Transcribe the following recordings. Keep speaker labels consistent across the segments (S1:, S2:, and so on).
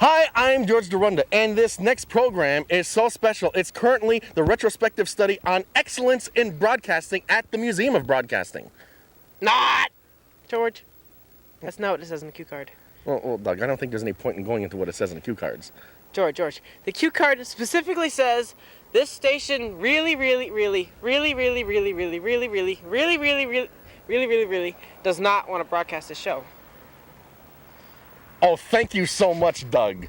S1: Hi, I'm George Durunda, and this next program is so special. It's currently the retrospective study on excellence in broadcasting at the Museum of Broadcasting.
S2: Not! George, that's not what it says on the cue card.
S1: Well, Doug, I don't think there's any point in going into what it says in the cue cards.
S2: George, the cue card specifically says this station really does not want to broadcast this show.
S1: Oh, thank you so much, Doug.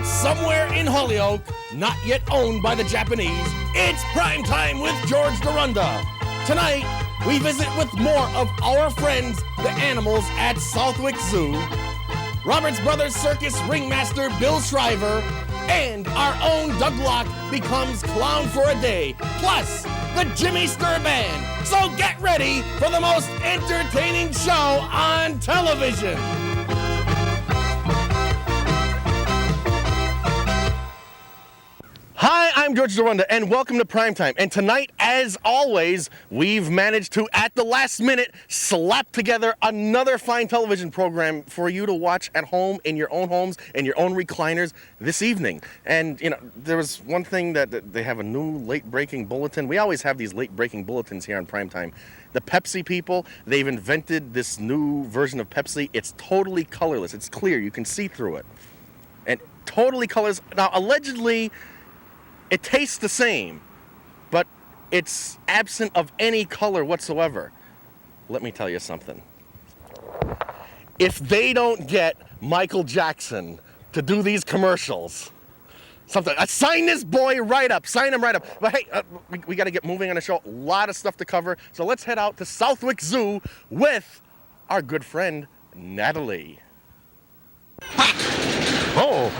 S1: Somewhere in Holyoke, not yet owned by the Japanese, it's Prime Time with George Durunda. Tonight, we visit with more of our friends, the animals at Southwick'S Zoo, Roberts Brothers Circus ringmaster Bill Shriver, and our own Doug Locke becomes clown for a day, plus the Jimmy STURR Band. So get ready for the most entertaining show on television. Hi, I'm George Durunda, and welcome to Primetime. And tonight, as always, we've managed to, at the last minute, slap together another fine television program for you to watch at home, in your own homes, in your own recliners this evening. And, you know, there was one thing that they have a new late-breaking bulletin. We always have these late-breaking bulletins here on Primetime. The Pepsi people, they've invented this new version of Pepsi. It's totally colorless. It's clear. You can see through it. And totally colorless. Now, allegedly, it tastes the same, but it's absent of any color whatsoever. Let me tell you something. If they don't get Michael Jackson to do these commercials, sign this boy right up. Sign him right up. But hey, we got to get moving on the show. A lot of stuff to cover. So let's head out to Southwick Zoo with our good friend, Natalie. Oh.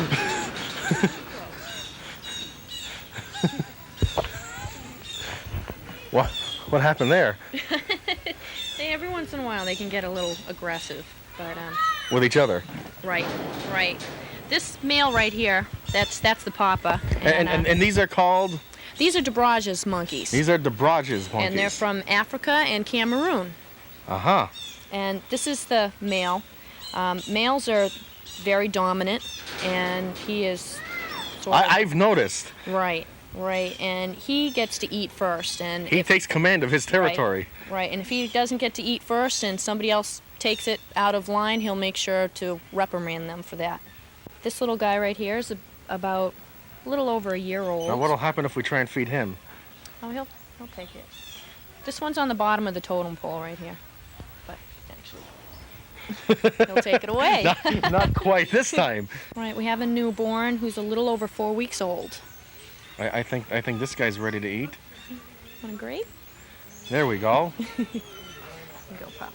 S1: What happened there?
S3: Every once in a while they can get a little aggressive, but
S1: with each other.
S3: Right. This male right here, that's the papa.
S1: And these are called?
S3: These are Dubrage's monkeys.
S1: These are Dubrage's monkeys.
S3: And they're from Africa and Cameroon.
S1: Uh-huh.
S3: And this is the male. Males are very dominant, and he is
S1: I've noticed.
S3: Right, and he gets to eat first, and
S1: he takes command of his territory.
S3: Right, and if he doesn't get to eat first and somebody else takes it out of line, he'll make sure to reprimand them for that. This little guy right here is about a little over a year old.
S1: Now what'll happen if we try and feed him?
S3: Oh, he'll take it. This one's on the bottom of the totem pole right here, but actually he'll take it away.
S1: Not quite this time.
S3: Right, we have a newborn who's a little over 4 weeks old.
S1: I think this guy's ready to eat.
S3: Want a grape?
S1: There we go.
S3: Go, Pop.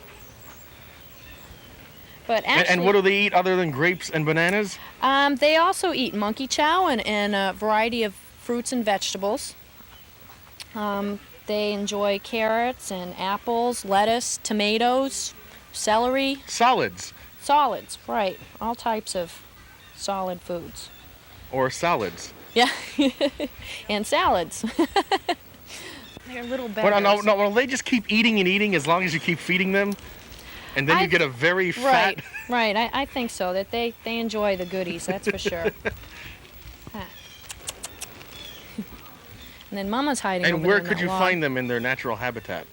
S3: But actually,
S1: and what do they eat other than grapes and bananas?
S3: They also eat monkey chow and a variety of fruits and vegetables. They enjoy carrots and apples, lettuce, tomatoes, celery.
S1: Solids,
S3: right. All types of solid foods.
S1: Or salads.
S3: Yeah, and salads. They're little beggars.
S1: No, well, they just keep eating and eating as long as you keep feeding them, and then you get a very fat...
S3: Right, I think so, that they enjoy the goodies, that's for sure. And then Mama's hiding over there.
S1: And where could you find them in their natural habitat?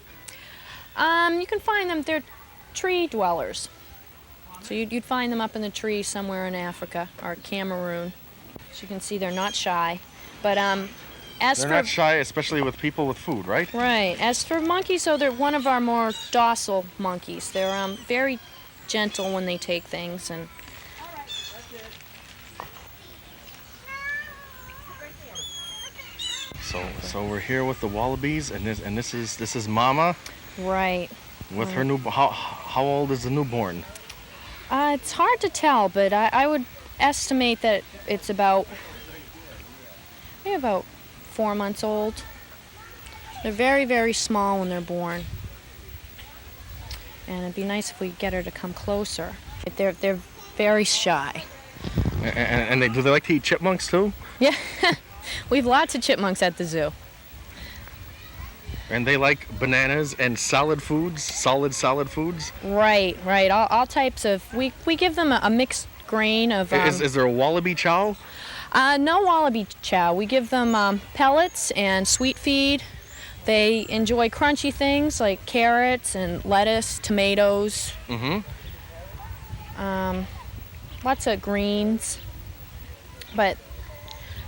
S3: You can find them, they're tree dwellers. So you'd find them up in the trees somewhere in Africa or Cameroon. As you can see, they're not shy. But they're
S1: not shy, especially with people with food, right?
S3: Right. As for monkeys, so they're one of our more docile monkeys. They're very gentle when they take things. And
S1: so we're here with the wallabies, and this is Mama.
S3: Right.
S1: With her new, how old is the newborn?
S3: It's hard to tell, but I would estimate that it's about They're about 4 months old. They're very, very small when they're born. And it'd be nice if we get her to come closer. They're very shy.
S1: And do they like to eat chipmunks too?
S3: Yeah, we have lots of chipmunks at the zoo.
S1: And they like bananas and solid foods, solid foods?
S3: Right. All types of, we give them a mixed grain of...
S1: Is there a wallaby chow?
S3: No wallaby chow. We give them pellets and sweet feed. They enjoy crunchy things like carrots and lettuce, tomatoes. Lots of greens. But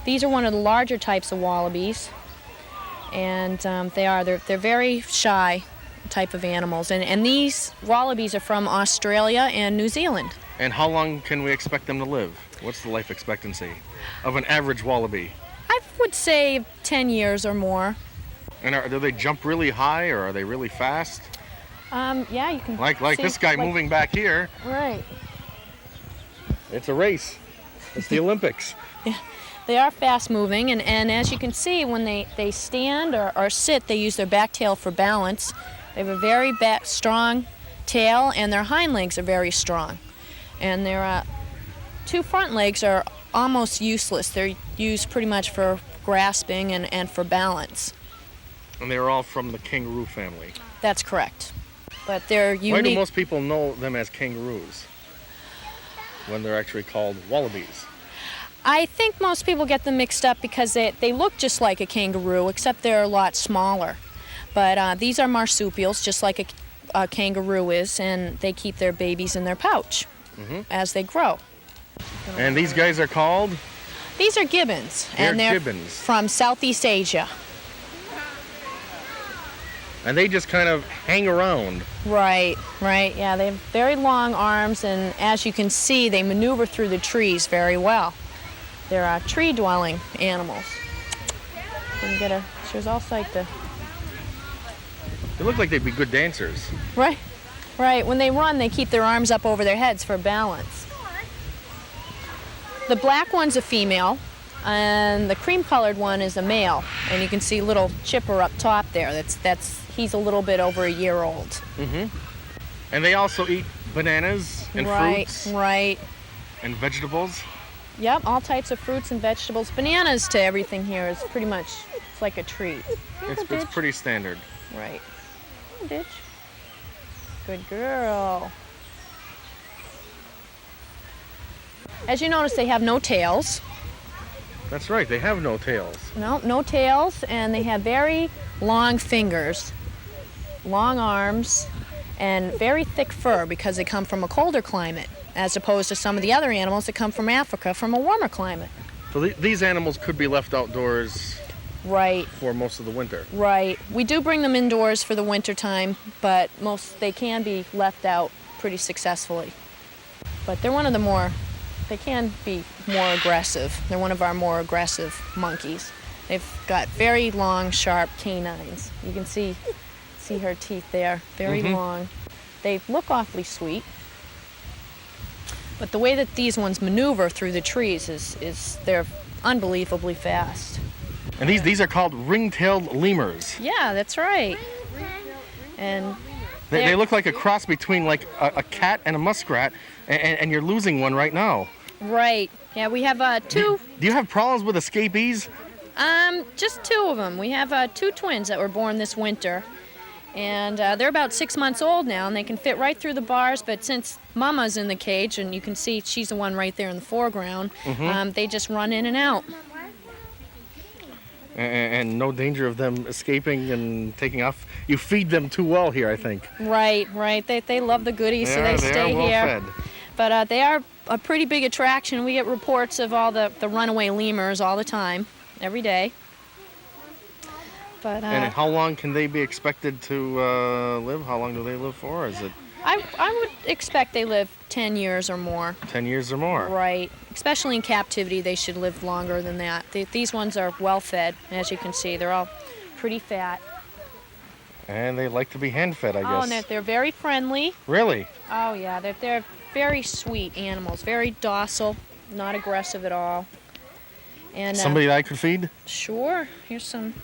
S3: these are one of the larger types of wallabies. And they're very shy type of animals. And these wallabies are from Australia and New Zealand.
S1: And how long can we expect them to live? What's the life expectancy of an average wallaby?
S3: I would say 10 years or more.
S1: And do they jump really high, or are they really fast?
S3: Yeah, you can
S1: Like
S3: see,
S1: this guy moving back here.
S3: Right.
S1: It's a race. It's the Olympics.
S3: Yeah, they are fast moving, and as you can see, when they stand or sit, they use their back tail for balance. They have a very strong tail, and their hind legs are very strong. And their two front legs are almost useless. They're used pretty much for grasping and for balance.
S1: And they're all from the kangaroo family.
S3: That's correct. But they're unique.
S1: Why do most people know them as kangaroos when they're actually called wallabies?
S3: I think most people get them mixed up because they look just like a kangaroo, except they're a lot smaller. But these are marsupials, just like a kangaroo is, and they keep their babies in their pouch as they grow.
S1: And these guys are called?
S3: These are gibbons.
S1: They're
S3: they're
S1: gibbons.
S3: From Southeast Asia.
S1: And they just kind of hang around.
S3: Right. Yeah, they have very long arms, and as you can see, they maneuver through the trees very well. They're tree-dwelling animals. You can get she was also like the...
S1: They look like they'd be good dancers.
S3: Right. When they run, they keep their arms up over their heads for balance. The black one's a female, and the cream-colored one is a male. And you can see little Chipper up top there. He's a little bit over a year old.
S1: And they also eat bananas and fruits.
S3: Right.
S1: And vegetables.
S3: Yep, all types of fruits and vegetables. Bananas to everything here is pretty much, it's like a treat.
S1: It's pretty standard.
S3: Right. Ditch. Good girl. As you notice, they have no tails.
S1: That's right, they have no tails.
S3: No tails, and they have very long fingers, long arms, and very thick fur because they come from a colder climate, as opposed to some of the other animals that come from Africa from a warmer climate.
S1: So these animals could be left outdoors for most of the winter.
S3: Right. We do bring them indoors for the winter time, but they can be left out pretty successfully. But they're they can be more aggressive. They're one of our more aggressive monkeys. They've got very long, sharp canines. You can see her teeth there, very long. They look awfully sweet. But the way that these ones maneuver through the trees is they're unbelievably fast.
S1: And these are called ring-tailed lemurs.
S3: Yeah, that's right. And
S1: they look like a cross between like a cat and a muskrat, and you're losing one right now.
S3: Right. Yeah, we have two.
S1: Do you have problems with escapees?
S3: Just two of them. We have two twins that were born this winter. And they're about 6 months old now, and they can fit right through the bars, but since Mama's in the cage, and you can see she's the one right there in the foreground, they just run in and out.
S1: And no danger of them escaping and taking off. You feed them too well here, I think.
S3: Right. They love the goodies, so they stay
S1: well
S3: here.
S1: Fed.
S3: But they are a pretty big attraction. We get reports of all the runaway lemurs all the time, every day. But,
S1: and how long can they be expected to live? How long do they live for? Is it?
S3: I would expect they live 10 years or more.
S1: 10 years or more.
S3: Right. Especially in captivity, they should live longer than that. These ones are well fed, as you can see. They're all pretty fat.
S1: And they like to be hand-fed, I guess.
S3: Oh, and they're very friendly.
S1: Really?
S3: Oh, yeah. They're very sweet animals, very docile, not aggressive at all. And
S1: Somebody that I could feed?
S3: Sure. Here's some.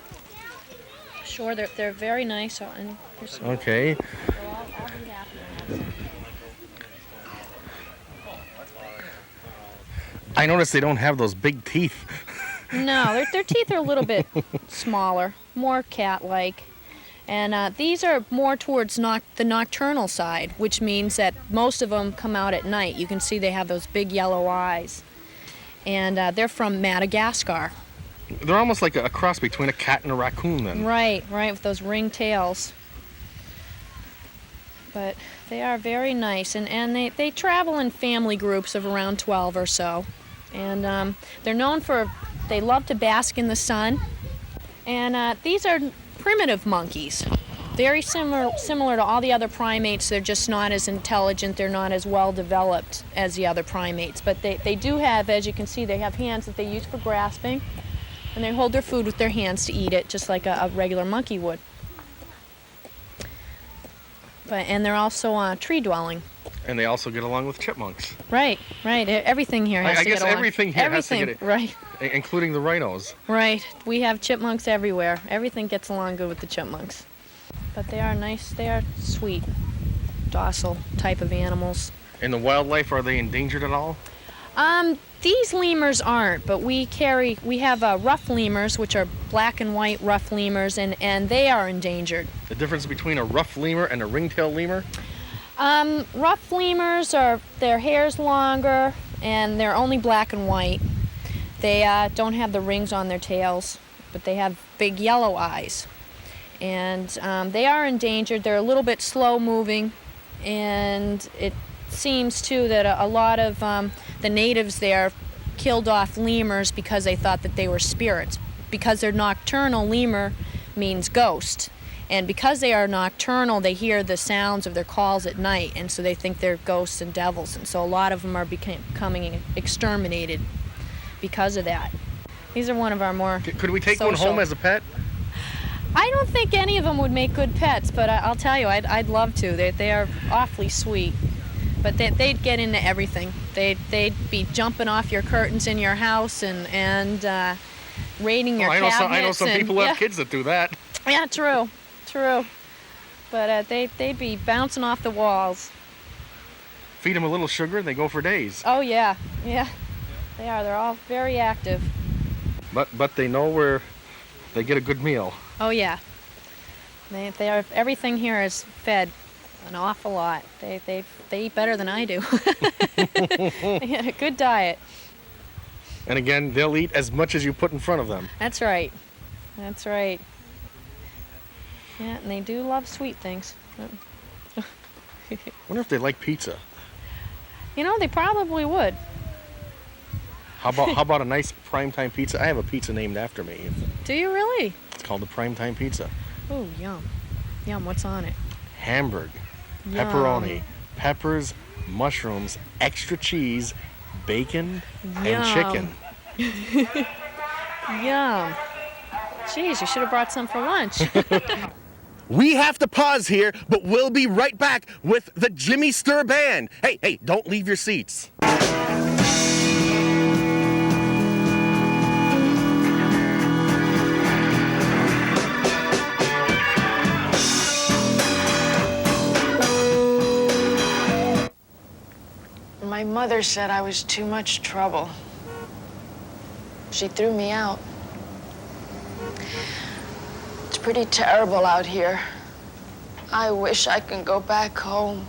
S3: Sure, they're very nice. And here's some.
S1: Okay.
S3: So I'll be happy to have some.
S1: I noticed they don't have those big teeth.
S3: No, their teeth are a little bit smaller, more cat-like. And these are more towards the nocturnal side, which means that most of them come out at night. You can see they have those big yellow eyes. And they're from Madagascar.
S1: They're almost like a cross between a cat and a raccoon then.
S3: Right, with those ring tails. But they are very nice, and they travel in family groups of around 12 or so. And they're known for, they love to bask in the sun. And these are primitive monkeys. Very similar to all the other primates. They're just not as intelligent, they're not as well developed as the other primates. But they do have, as you can see, they have hands that they use for grasping. And they hold their food with their hands to eat it, just like a regular monkey would. And they're also tree dwelling.
S1: And they also get along with chipmunks.
S3: Right. Everything here has to get along.
S1: I guess everything here has to get it.
S3: Right.
S1: Including the rhinos.
S3: Right. We have chipmunks everywhere. Everything gets along good with the chipmunks. But they are nice. They are sweet, docile type of animals.
S1: In the wildlife, are they endangered at all?
S3: These lemurs aren't, but we have rough lemurs, which are black and white rough lemurs, and they are endangered.
S1: The difference between a rough lemur and a ringtail lemur?
S3: Rough lemurs their hair's longer, and they're only black and white. They don't have the rings on their tails, but they have big yellow eyes. And they are endangered. They're a little bit slow moving, and it seems too that a lot of the natives there killed off lemurs because they thought that they were spirits. Because they're nocturnal, lemur means ghost. And because they are nocturnal, they hear the sounds of their calls at night, and so they think they're ghosts and devils. And so a lot of them are becoming exterminated because of that. These are one of our more
S1: Could we take one home as a pet?
S3: I don't think any of them would make good pets, but I'll tell you, I'd love to. They are awfully sweet. But they'd get into everything. They'd be jumping off your curtains in your house and raiding your cabinets.
S1: I know some people have kids that do that.
S3: Yeah, true. But they'd be bouncing off the walls.
S1: Feed them a little sugar, they go for days.
S3: Oh yeah. They are. They're all very active.
S1: But they know where they get a good meal.
S3: Oh yeah. They are. Everything here is fed an awful lot. They eat better than I do. They get a good diet.
S1: And again, they'll eat as much as you put in front of them.
S3: That's right. Yeah, and they do love sweet things.
S1: Wonder if they like pizza.
S3: You know, they probably would.
S1: How about a nice primetime pizza? I have a pizza named after me.
S3: Do you really?
S1: It's called the Primetime Pizza.
S3: Oh, yum. What's on it?
S1: Hamburg,
S3: Yum.
S1: pepperoni, peppers, mushrooms, extra cheese, bacon, and
S3: Yum.
S1: chicken.
S3: Yum. Jeez, you should have brought some for lunch.
S1: We have to pause here, but we'll be right back with the Jimmy STURR Band. Hey, don't leave your seats.
S4: My mother said I was too much trouble. She threw me out. It's pretty terrible out here. I wish I could go back home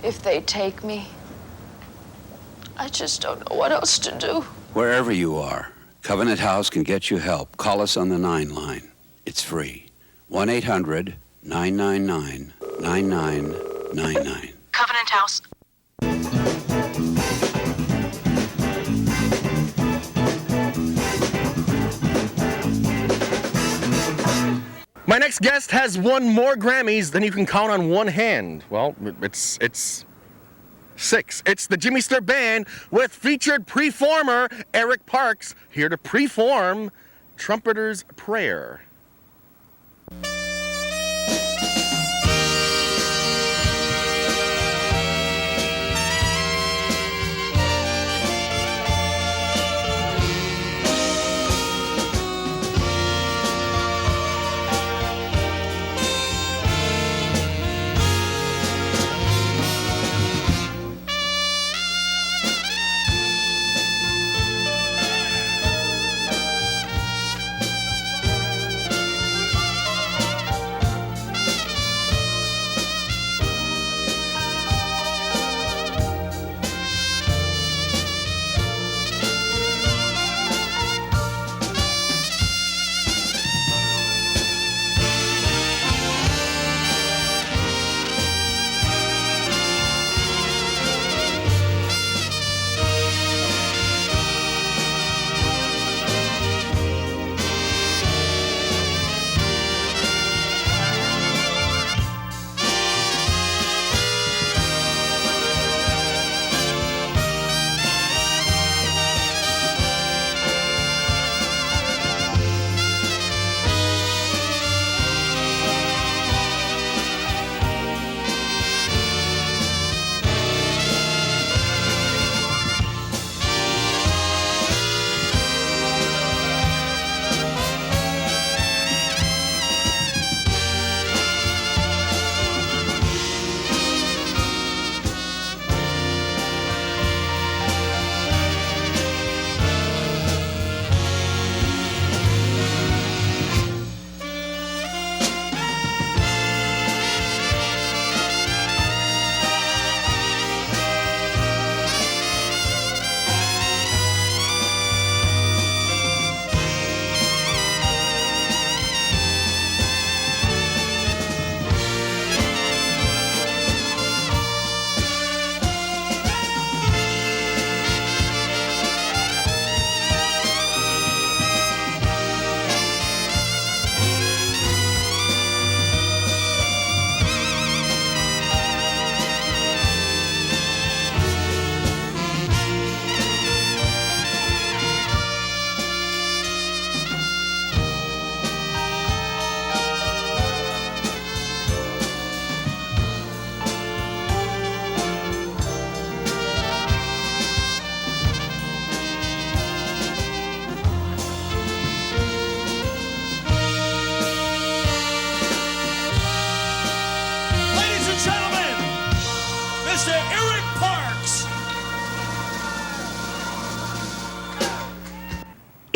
S4: if they take me. I just don't know what else to do.
S5: Wherever you are, Covenant House can get you help. Call us on the 9 line. It's free. 1-800-999-9999.
S4: Covenant House.
S1: My next guest has won more Grammys than you can count on one hand. Well, it's 6. It's the Jimmy STURR Band with featured performer Eric Parks here to perform Trumpeter's Prayer.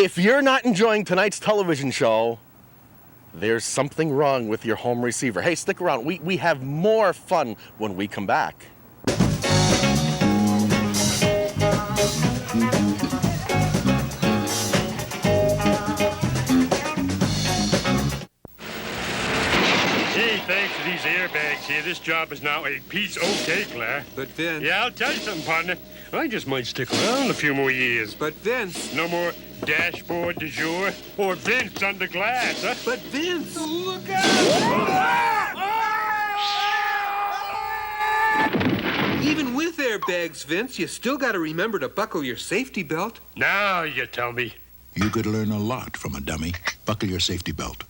S1: If you're not enjoying tonight's television show, there's something wrong with your home receiver. Hey, stick around. We have more fun when we come back.
S6: Hey, thanks to these airbags here, this job is now a piece okay, Claire.
S7: But Vince...
S6: Yeah, I'll tell you something, partner. I just might stick around a few more years.
S7: But Vince...
S6: No more dashboard du jour or Vince under glass, huh?
S7: But Vince...
S6: Look out!
S7: Even with airbags, Vince, you still got to remember to buckle your safety belt.
S6: Now you tell me.
S8: You could learn a lot from a dummy. Buckle your safety belt.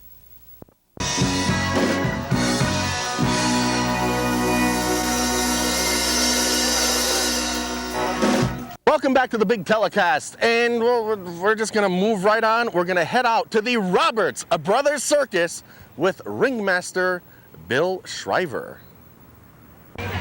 S1: Welcome back to the big telecast, and we're just gonna move right on. We're gonna head out to the Roberts Brothers Circus with ringmaster Bill Shriver.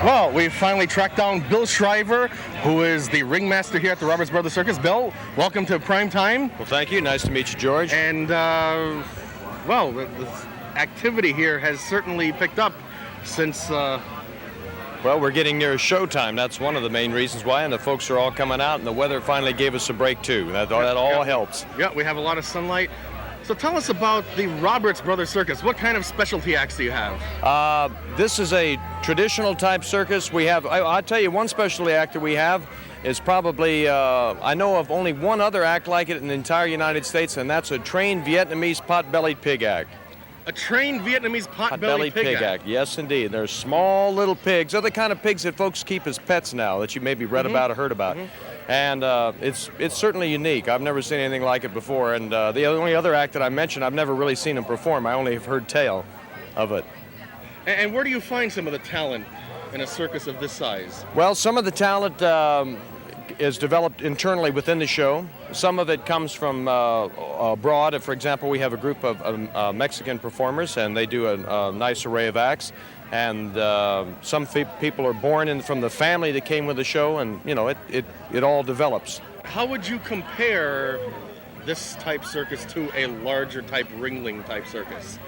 S1: Well, we've finally tracked down Bill Shriver, who is the ringmaster here at the Roberts Brothers Circus. Bill, welcome to Prime Time.
S9: Well, thank you. Nice to meet you, George.
S1: And, well, the activity here has certainly picked up since...
S9: Well, we're getting near showtime. That's one of the main reasons why, and the folks are all coming out, and the weather finally gave us a break, too. That all helps.
S1: Yeah, we have a lot of sunlight. So tell us about the Roberts Brothers Circus. What kind of specialty acts do you have?
S9: This is a traditional type circus. We have, I'll tell you, one specialty act that we have is probably, I know of only one other act like it in the entire United States, and that's a trained Vietnamese pot-bellied pig act.
S1: A trained Vietnamese pot-bellied pig act.
S9: Yes, indeed. They're small little pigs. They're the kind of pigs that folks keep as pets now that you maybe read about or heard about. And it's certainly unique. I've never seen anything like it before. And the only other act that I mentioned, I've never really seen them perform. I only have heard tale of it.
S1: And where do you find some of the talent in a circus of this size?
S9: Well, some of the talent is developed internally within the show. Some of it comes from abroad. For example, we have a group of Mexican performers, and they do a nice array of acts. And some people are born from the family that came with the show, and you know, it all develops.
S1: How would you compare this type circus to a larger type ringling type circus?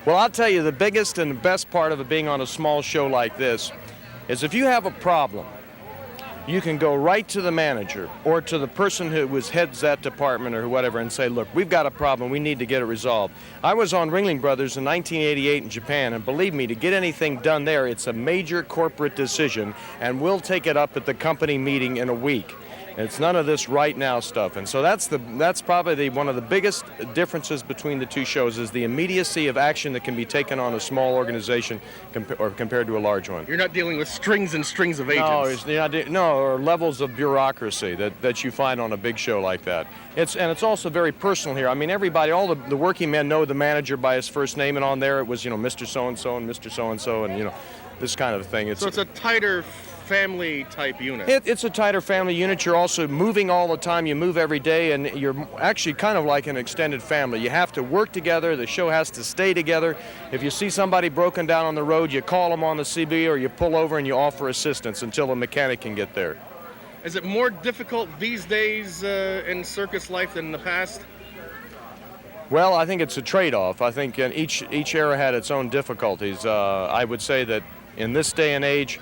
S9: Well, I'll tell you, the biggest and the best part of it being on a small show like this is if you have a problem, you can go right to the manager or to the person who heads that department or whatever and say, look, we've got a problem, we need to get it resolved. I was on Ringling Brothers in 1988 in Japan, and believe me, to get anything done there, it's a major corporate decision, and we'll take it up at the company meeting in a week. It's none of this right now stuff. And so that's probably one of the biggest differences between the two shows is the immediacy of action that can be taken on a small organization compared to a large one.
S1: You're not dealing with strings and strings of agents.
S9: No, or levels of bureaucracy that you find on a big show like that. It's also very personal here. I mean, everybody, all the working men know the manager by his first name, and on there it was, you know, Mr. So-and-so and Mr. So-and-so, and, you know, this kind of thing.
S1: So it's a tighter family type unit.
S9: It's a tighter family unit. You're also moving all the time. You move every day, and you're actually kind of like an extended family. You have to work together. The show has to stay together. If you see somebody broken down on the road, you call them on the CB or you pull over and you offer assistance until a mechanic can get there.
S1: Is it more difficult these days in circus life than in the past?
S9: Well, I think it's a trade-off. I think each era had its own difficulties. I would say that in this day and age,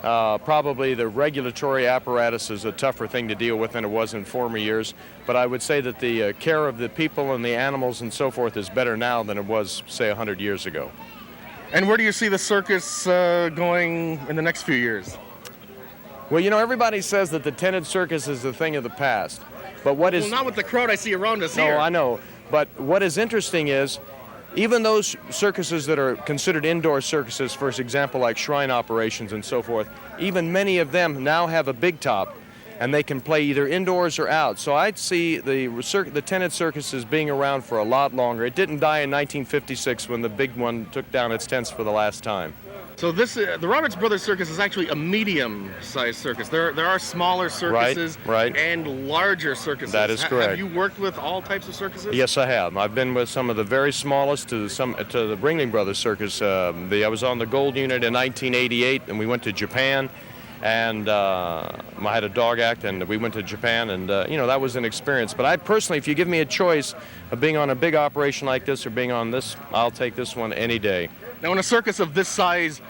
S9: probably the regulatory apparatus is a tougher thing to deal with than it was in former years, but I would say that the care of the people and the animals and so forth is better now than it was, say, 100 years ago.
S1: And where do you see the circus going in the next few years?
S9: Well, you know, everybody says that the tented circus is a thing of the past, but what is...
S1: Well, not with the crowd I see around us here.
S9: No, I know, but what is interesting is even those circuses that are considered indoor circuses, for example, like shrine operations and so forth, even many of them now have a big top, and they can play either indoors or out. So I'd see the tented circuses being around for a lot longer. It didn't die in 1956 when the big one took down its tents for the last time.
S1: So this, the Roberts Brothers Circus is actually a medium-sized circus. There are smaller circuses
S9: right.
S1: and larger circuses.
S9: That is correct.
S1: Have you worked with all types of circuses?
S9: Yes, I have. I've been with some of the very smallest to the Ringling Brothers Circus. I was on the Gold Unit in 1988, and we went to Japan. And I had a dog act, and we went to Japan, and that was an experience. But I personally, if you give me a choice of being on a big operation like this or being on this, I'll take this one any day.
S1: Now, in a circus of this size,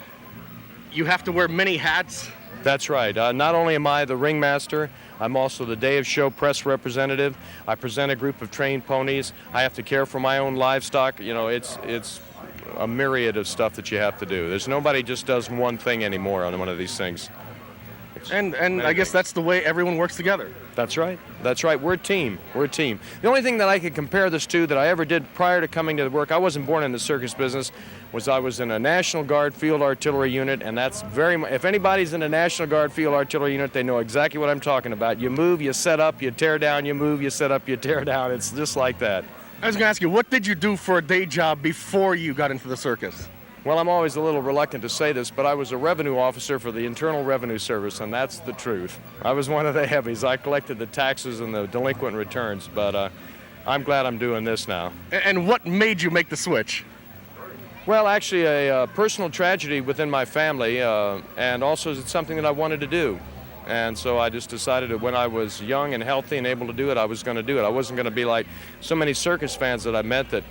S1: you have to wear many hats.
S9: That's right. Not only am I the ringmaster, I'm also the day of show press representative. I present a group of trained ponies. I have to care for my own livestock. It's a myriad of stuff that you have to do. There's nobody just does one thing anymore on one of these things.
S1: And I guess that's the way everyone works together.
S9: That's right. That's right. We're a team. We're a team. The only thing that I could compare this to that I ever did prior to coming to the work, I wasn't born in the circus business, was I was in a National Guard Field Artillery Unit, and that's very much, if anybody's in a National Guard Field Artillery Unit, they know exactly what I'm talking about. You move, you set up, you tear down, you move, you set up, you tear down. It's just like that.
S1: I was going to ask you, what did you do for a day job before you got into the circus?
S9: Well, I'm always a little reluctant to say this, but I was a revenue officer for the Internal Revenue Service, and that's the truth. I was one of the heavies. I collected the taxes and the delinquent returns, but I'm glad I'm doing this now.
S1: And what made you make the switch?
S9: Well, actually, a personal tragedy within my family, and also it's something that I wanted to do. And so I just decided that when I was young and healthy and able to do it, I was going to do it. I wasn't going to be like so many circus fans that I met that,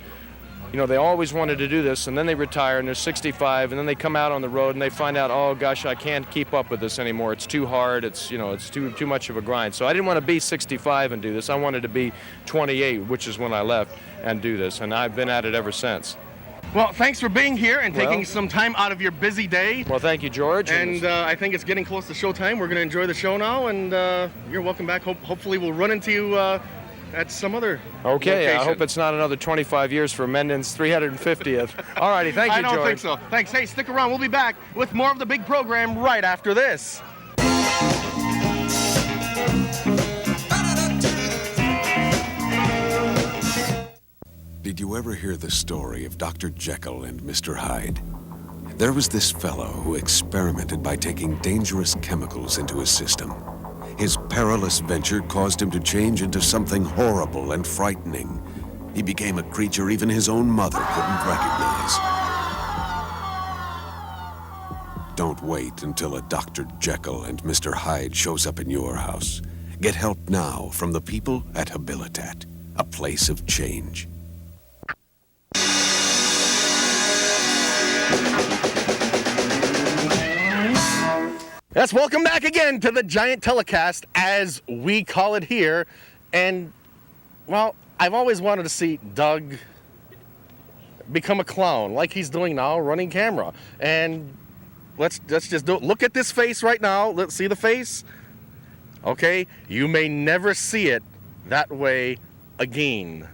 S9: they always wanted to do this, and then they retire, and they're 65, and then they come out on the road, and they find out, oh, gosh, I can't keep up with this anymore. It's too hard. It's, it's too much of a grind. So I didn't want to be 65 and do this. I wanted to be 28, which is when I left, and do this, and I've been at it ever since.
S1: Well, thanks for being here and taking some time out of your busy day.
S9: Well, thank you, George.
S1: And I think it's getting close to showtime. We're going to enjoy the show now, and you're welcome back. Hopefully we'll run into you at some other location.
S9: I hope it's not another 25 years for Mendon's 350th. All righty, thank you, George.
S1: I don't think so. Thanks. Hey, stick around. We'll be back with more of the big program right after this.
S10: Did you ever hear the story of Dr. Jekyll and Mr. Hyde? There was this fellow who experimented by taking dangerous chemicals into his system. His perilous venture caused him to change into something horrible and frightening. He became a creature even his own mother couldn't recognize. Don't wait until a Dr. Jekyll and Mr. Hyde shows up in your house. Get help now from the people at Habilitat, a place of change.
S1: Yes, welcome back again to the Giant Telecast, as we call it here. And, well, I've always wanted to see Doug become a clown, like he's doing now, running camera. And let's just do it. Look at this face right now. Let's see the face. Okay, you may never see it that way again.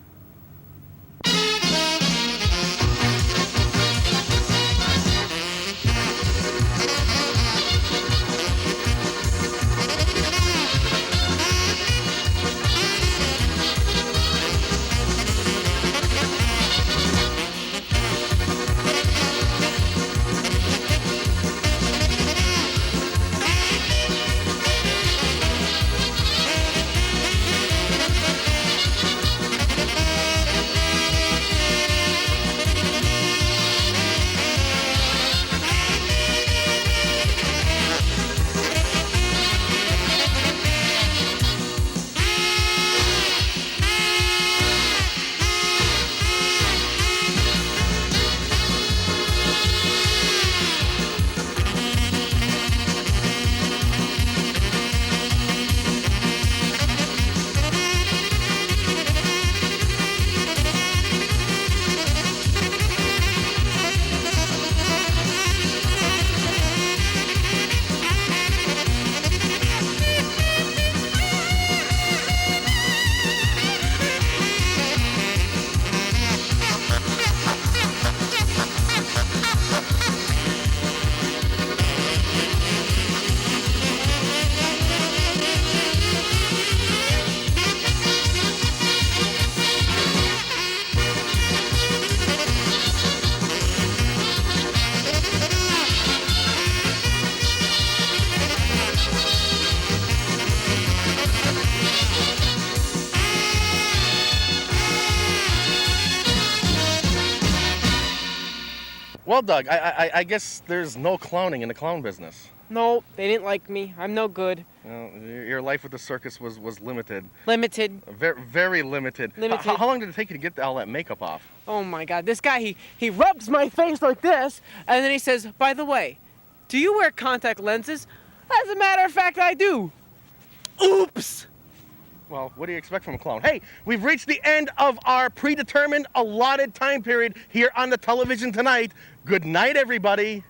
S1: Well, Doug, I guess there's no clowning in the clown business.
S2: No, they didn't like me. I'm no good.
S1: Well, your life with the circus was limited.
S2: Limited.
S1: Very, very limited.
S2: Limited.
S1: How long did it take you to get all that makeup off?
S2: Oh my God, this guy, he rubs my face like this, and then he says, by the way, do you wear contact lenses? As a matter of fact, I do. Oops.
S1: Well, what do you expect from a clown? Hey, we've reached the end of our predetermined allotted time period here on the television tonight. Good night, everybody.